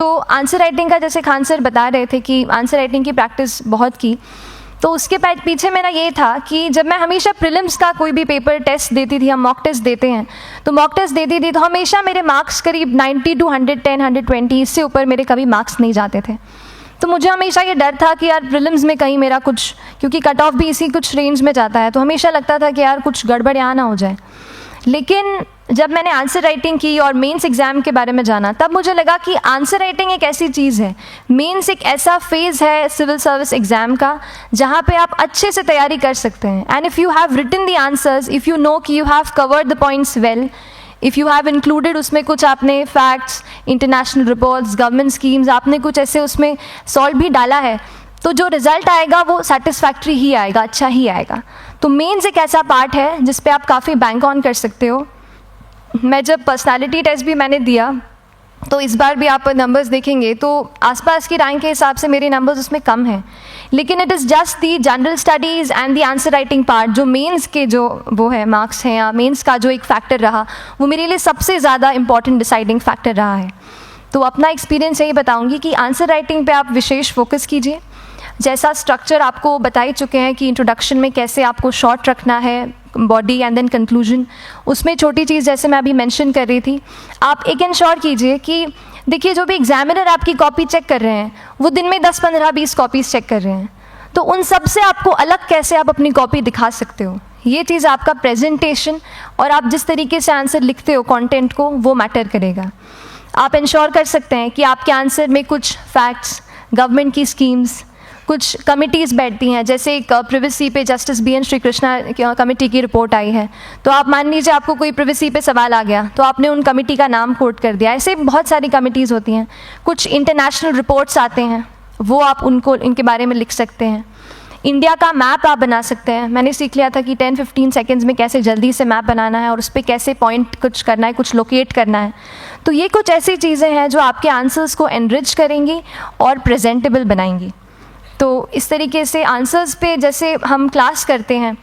तो answer writing का जैसे खान सर बता रहे थे कि आंसर राइटिंग की प्रैक्टिस बहुत की, तो उसके पीछे मेरा ये था कि जब मैं हमेशा प्रीलिम्स का कोई भी पेपर टेस्ट देती थी, हम मॉक टेस्ट देते हैं, तो मॉक टेस्ट देती थी तो हमेशा मेरे मार्क्स करीब 90 to 110, 120, इससे ऊपर मेरे कभी मार्क्स नहीं जाते थे। तो मुझे हमेशा ये डर था कि यार प्रीलिम्स में कहीं मेरा कुछ, क्योंकि कट ऑफ भी इसी कुछ रेंज में जाता है, तो हमेशा लगता था कि यार कुछ गड़बड़ यहाँ ना हो जाए। लेकिन जब मैंने आंसर राइटिंग की और मेंस एग्ज़ाम के बारे में जाना, तब मुझे लगा कि आंसर राइटिंग एक ऐसी चीज़ है, मेंस एक ऐसा फेज़ है सिविल सर्विस एग्ज़ाम का जहाँ पे आप अच्छे से तैयारी कर सकते हैं। And if you have written the answers, if you know कि you have covered the points well, if you have included उसमें कुछ आपने facts, international reports, government schemes, आपने कुछ ऐसे उसमें सॉल्व भी डाला है, तो जो रिज़ल्ट आएगा वो सेटिस्फैक्ट्री ही आएगा, अच्छा ही आएगा। तो मेंस एक ऐसा पार्ट है जिस पे आप काफ़ी बैंक ऑन कर सकते हो। मैं जब पर्सनालिटी टेस्ट भी मैंने दिया, तो इस बार भी आप नंबर्स देखेंगे तो आसपास की रैंक के हिसाब से मेरे नंबर्स उसमें कम हैं, लेकिन it is just the general studies and the answer writing part, जो मेंस के जो वो है मार्क्स हैं या मेंस का जो एक फैक्टर रहा, वो मेरे लिए सबसे ज़्यादा इंपॉर्टेंट डिसाइडिंग फैक्टर रहा है। तो अपना एक्सपीरियंस यही बताऊँगी कि आंसर राइटिंग पे आप विशेष फोकस कीजिए। जैसा स्ट्रक्चर आपको बता ही चुके हैं कि इंट्रोडक्शन में कैसे आपको शॉर्ट रखना है, बॉडी एंड देन कंक्लूजन, उसमें छोटी चीज़ जैसे मैं अभी मेंशन कर रही थी, आप एक इंश्योर कीजिए कि देखिए जो भी एग्जामिनर आपकी कॉपी चेक कर रहे हैं वो दिन में 10, 15, 20 कॉपीज़ चेक कर रहे हैं, तो उन सब से आपको अलग कैसे आप अपनी कॉपी दिखा सकते हो, ये चीज़ आपका प्रेजेंटेशन और आप जिस तरीके से आंसर लिखते हो कंटेंट को, वो मैटर करेगा। आप इंश्योर कर सकते हैं कि आपके आंसर में कुछ फैक्ट्स, गवर्नमेंट की स्कीम्स, कुछ कमिटीज़ बैठती हैं, जैसे एक प्रिवेसी पे justice BN Shri Krishna committee की रिपोर्ट आई है, तो आप मान लीजिए आपको कोई प्रिवेसी पे सवाल आ गया तो आपने उन कमेटी का नाम कोट कर दिया। ऐसे बहुत सारी कमिटीज़ होती हैं। कुछ इंटरनेशनल रिपोर्ट्स आते हैं, वो आप उनको इनके बारे में लिख सकते हैं। इंडिया का मैप आप बना सकते हैं। मैंने सीख लिया था कि 10-15 सेकेंड्स में कैसे जल्दी से मैप बनाना है और उस पर कैसे पॉइंट कुछ करना है, कुछ लोकेट करना है। तो ये कुछ ऐसी चीज़ें हैं जो आपके आंसर्स को एनरिच करेंगी और प्रेजेंटेबल बनाएंगी। तो इस तरीके से आंसर्स पे जैसे हम क्लास करते हैं,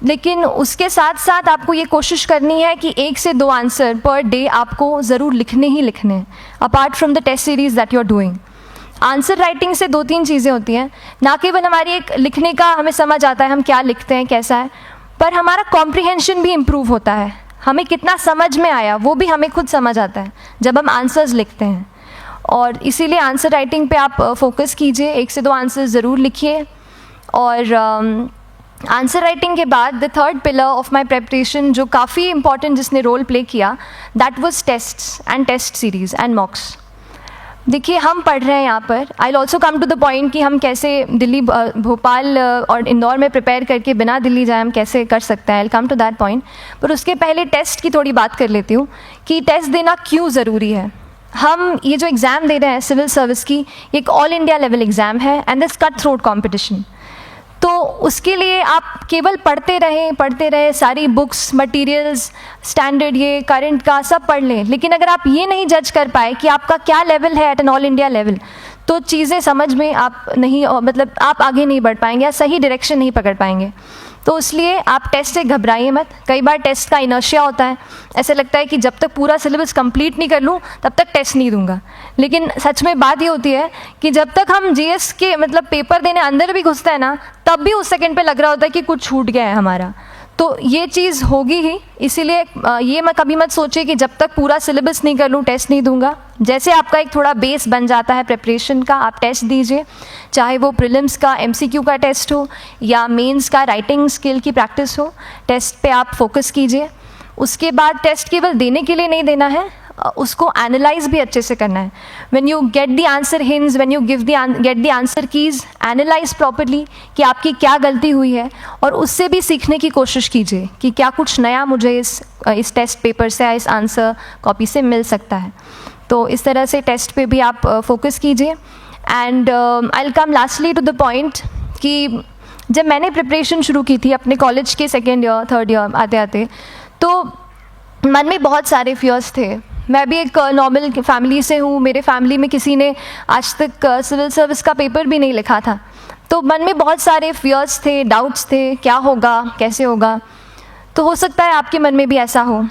लेकिन उसके साथ साथ आपको ये कोशिश करनी है कि 1 से 2 आंसर पर डे आपको ज़रूर लिखने ही लिखने हैं, apart from the test series that you are doing. Answer writing से 2-3 चीज़ें होती हैं, ना केवल हमारी एक लिखने का हमें समझ आता है हम क्या लिखते हैं कैसा है, पर हमारा कॉम्प्रिहेंशन भी इम्प्रूव होता है। हमें कितना समझ में आया वो भी हमें खुद समझ आता है जब हम आंसर्स लिखते हैं। और इसीलिए आंसर राइटिंग पे आप फोकस कीजिए, 1 से 2 आंसर ज़रूर लिखिए। और आंसर राइटिंग के बाद the third pillar of my preparation जो काफ़ी इंपॉर्टेंट जिसने रोल प्ले किया, that was tests and test series and mocks. देखिए हम पढ़ रहे हैं यहाँ पर, I will also come to the point कि हम कैसे दिल्ली, भोपाल और इंदौर में प्रिपेयर करके बिना दिल्ली जाए हम कैसे कर सकते हैं, I will come to that point. पर उसके पहले टेस्ट की थोड़ी बात कर लेती हूँ कि टेस्ट देना क्यों ज़रूरी है। हम ये जो एग्ज़ाम दे रहे हैं सिविल सर्विस की, एक ऑल इंडिया लेवल एग्ज़ाम है and this cut throat competition. तो उसके लिए आप केवल पढ़ते रहें, सारी बुक्स, मटेरियल्स, स्टैंडर्ड ये करंट का सब पढ़ लें, लेकिन अगर आप ये नहीं जज कर पाए कि आपका क्या लेवल है at an all India level, तो चीज़ें समझ में आप नहीं, मतलब आप आगे नहीं बढ़ पाएंगे या सही डायरेक्शन नहीं पकड़ पाएंगे। तो इसलिए आप टेस्ट से घबराइए मत। कई बार टेस्ट का इनर्शिया होता है, ऐसे लगता है कि जब तक पूरा सिलेबस कंप्लीट नहीं कर लूँ तब तक टेस्ट नहीं दूंगा, लेकिन सच में बात ये होती है कि जब तक हम GS के मतलब पेपर देने अंदर भी घुसते हैं ना, तब भी उस सेकंड पे लग रहा होता है कि कुछ छूट गया है हमारा। तो ये चीज़ होगी ही, इसीलिए ये मैं कभी मत सोचिए कि जब तक पूरा सिलेबस नहीं कर लूँ टेस्ट नहीं दूंगा। जैसे आपका एक थोड़ा बेस बन जाता है प्रिपरेशन का, आप टेस्ट दीजिए, चाहे वो प्रीलिम्स का MCQ का टेस्ट हो या मेंस का राइटिंग स्किल की प्रैक्टिस हो, टेस्ट पे आप फोकस कीजिए। उसके बाद टेस्ट केवल देने के लिए नहीं देना है, उसको एनालाइज भी अच्छे से करना है। When you get the answer hints, when you get the answer keys, analyse properly कि आपकी क्या गलती हुई है और उससे भी सीखने की कोशिश कीजिए कि क्या कुछ नया मुझे इस टेस्ट पेपर से या इस आंसर कॉपी से मिल सकता है। तो इस तरह से टेस्ट पे भी आप फोकस कीजिए। And I will come lastly to the point कि जब मैंने प्रिपरेशन शुरू की थी अपने कॉलेज के 2nd ईयर 3rd ईयर आते आते, तो मन में बहुत सारे फियर्स थे। मैं भी एक नॉर्मल फैमिली से हूँ, मेरे फैमिली में किसी ने आज तक सिविल सर्विस का पेपर भी नहीं लिखा था, तो मन में बहुत सारे फियर्स थे, डाउट्स थे, क्या होगा, कैसे होगा। तो हो सकता है आपके मन में भी ऐसा हो।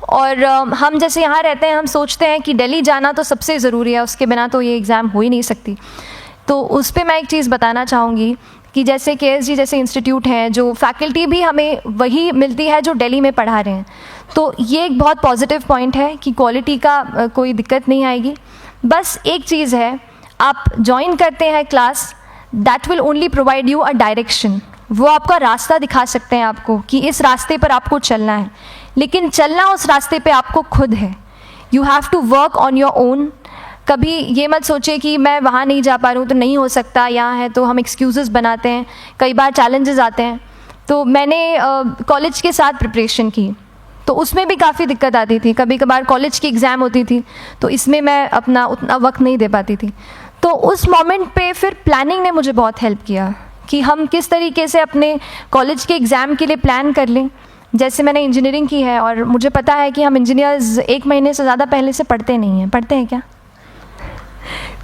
और हम जैसे यहाँ रहते हैं, हम सोचते हैं कि दिल्ली जाना तो सबसे ज़रूरी है, उसके बिना तो ये एग्ज़ाम हो ही नहीं सकती। तो उस पर मैं एक चीज़ बताना चाहूँगी कि जैसे KSG जैसे इंस्टीट्यूट हैं, जो फैकल्टी भी हमें वही मिलती है जो दिल्ली में पढ़ा रहे हैं, तो ये एक बहुत पॉजिटिव पॉइंट है कि क्वालिटी का कोई दिक्कत नहीं आएगी। बस एक चीज़ है, आप ज्वाइन करते हैं class, that will only provide you a direction, वो आपका रास्ता दिखा सकते हैं आपको कि इस रास्ते पर आपको चलना है, लेकिन चलना उस रास्ते पे आपको खुद है। You have to work on your own. कभी ये मत सोचिए कि मैं वहाँ नहीं जा पा रहा हूँ तो नहीं हो सकता, यहाँ है, तो हम एक्सक्यूज़ेस बनाते हैं, कई बार चैलेंजेस आते हैं। तो मैंने कॉलेज के साथ प्रिपरेशन की, तो उसमें भी काफ़ी दिक्कत आती थी, कभी कभार कॉलेज की एग्ज़ाम होती थी तो इसमें मैं अपना उतना वक्त नहीं दे पाती थी। तो उस मोमेंट पे फिर प्लानिंग ने मुझे बहुत हेल्प किया कि हम किस तरीके से अपने कॉलेज के एग्ज़ाम के लिए प्लान कर लें। जैसे मैंने इंजीनियरिंग की है और मुझे पता है कि हम इंजीनियर्स 1 महीने से ज़्यादा पहले से पढ़ते नहीं हैं, पढ़ते हैं क्या?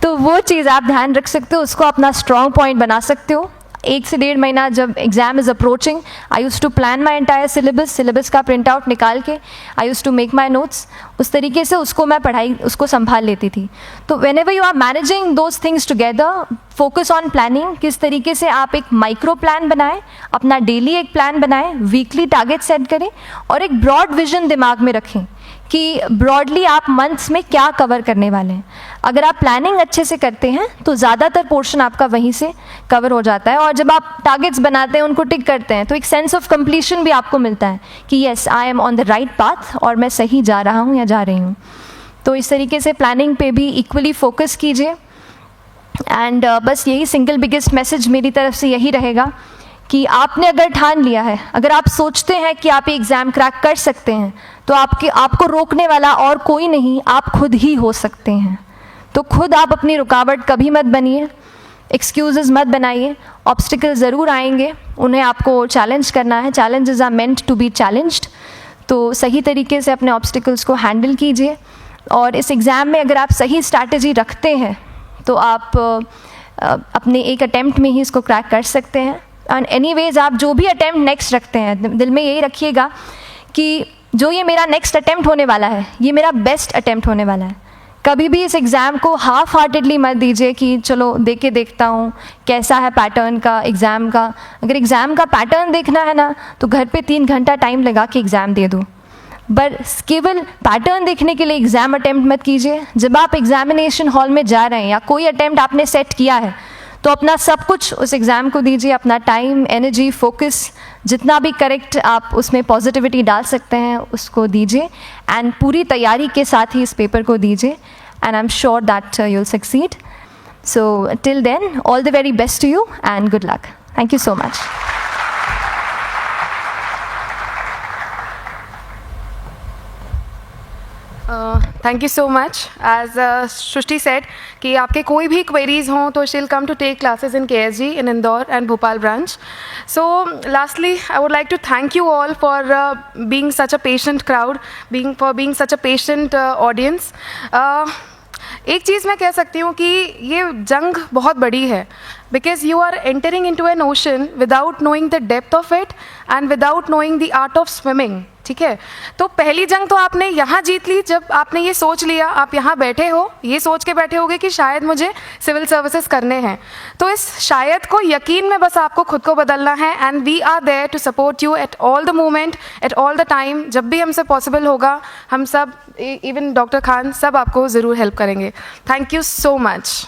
तो वो चीज़ आप ध्यान रख सकते हो, उसको अपना स्ट्रॉन्ग पॉइंट बना सकते हो। 1 से 1.5 महीना जब exam is approaching, I use to plan my entire syllabus का प्रिंट आउट निकाल के I use to make my notes, उस तरीके से उसको मैं पढ़ाई उसको संभाल लेती थी। तो whenever you are managing those things together, focus on planning, किस तरीके से आप एक माइक्रो प्लान बनाएं, अपना डेली एक प्लान बनाएं, वीकली टारगेट सेट करें और एक ब्रॉड विजन दिमाग में रखें कि ब्रॉडली आप मंथ्स में क्या कवर करने वाले हैं। अगर आप प्लानिंग अच्छे से करते हैं तो ज़्यादातर पोर्शन आपका वहीं से कवर हो जाता है, और जब आप टारगेट्स बनाते हैं, उनको टिक करते हैं, तो एक सेंस ऑफ कंप्लीशन भी आपको मिलता है कि yes, I am on the right path और मैं सही जा रहा हूँ या जा रही हूँ। तो इस तरीके से प्लानिंग पे भी इक्वली फोकस कीजिए। एंड बस यही सिंगल बिगेस्ट मैसेज मेरी तरफ से यही रहेगा कि आपने अगर ठान लिया है, अगर आप सोचते हैं कि आप ये एग्ज़ाम क्रैक कर सकते हैं, तो आपको रोकने वाला और कोई नहीं, आप खुद ही हो सकते हैं। तो खुद आप अपनी रुकावट कभी मत बनिए, एक्सक्यूज़ेस मत बनाइए। ऑब्स्टिकल ज़रूर आएंगे, उन्हें आपको चैलेंज करना है, challenges are meant to be challenged. तो सही तरीके से अपने ऑब्स्टिकल्स को हैंडल कीजिए, और इस एग्ज़ाम में अगर आप सही स्ट्रैटेजी रखते हैं तो आप अपने एक अटैम्प्ट में ही इसको क्रैक कर सकते हैं। एंड एनीवेज, आप जो भी अटैम्प्ट नेक्स्ट रखते हैं, दिल में यही रखिएगा कि जो ये मेरा नेक्स्ट अटैम्प्ट होने वाला है, ये मेरा बेस्ट अटैम्प्ट होने वाला है। कभी भी इस एग्ज़ाम को हाफ हार्टेडली मत दीजिए कि चलो दे के देखता हूँ कैसा है पैटर्न का एग्ज़ाम का। अगर एग्ज़ाम का पैटर्न देखना है ना, तो घर पे 3 घंटा टाइम लगा के एग्ज़ाम दे दो, बस केवल पैटर्न देखने के लिए एग्ज़ाम अटैम्प्ट मत कीजिए। जब आप एग्जामिनेशन हॉल में जा रहे हैं या कोई अटैम्प्ट आपने सेट किया है, तो अपना सब कुछ उस एग्ज़ाम को दीजिए, अपना टाइम, एनर्जी, फोकस, जितना भी करेक्ट आप उसमें पॉजिटिविटी डाल सकते हैं उसको दीजिए, एंड पूरी तैयारी के साथ ही इस पेपर को दीजिए, and I am sure that you will succeed. So till then, all the very best to you and good luck. Thank you so much. Thank you so much. As Srishti said कि आपके कोई भी queries हों तो she'll come to take classes in KSG in Indore and Bhopal branch. So lastly I would like to thank you all for being such a patient crowd, being such a patient audience. एक चीज़ मैं कह सकती हूँ कि ये जंग बहुत बड़ी है, because you are entering into an ocean without knowing the depth of it and without knowing the art of swimming. ठीक है, तो पहली जंग तो आपने यहाँ जीत ली जब आपने ये सोच लिया, आप यहाँ बैठे हो, ये सोच के बैठे होगे कि शायद मुझे सिविल सर्विसेज करने हैं। तो इस शायद को यकीन में बस आपको खुद को बदलना है, and we are there to support you at all the moment, at all the time. जब भी हमसे पॉसिबल होगा, हम सब, इवन डॉक्टर खान, सब आपको ज़रूर हेल्प करेंगे। Thank you so much.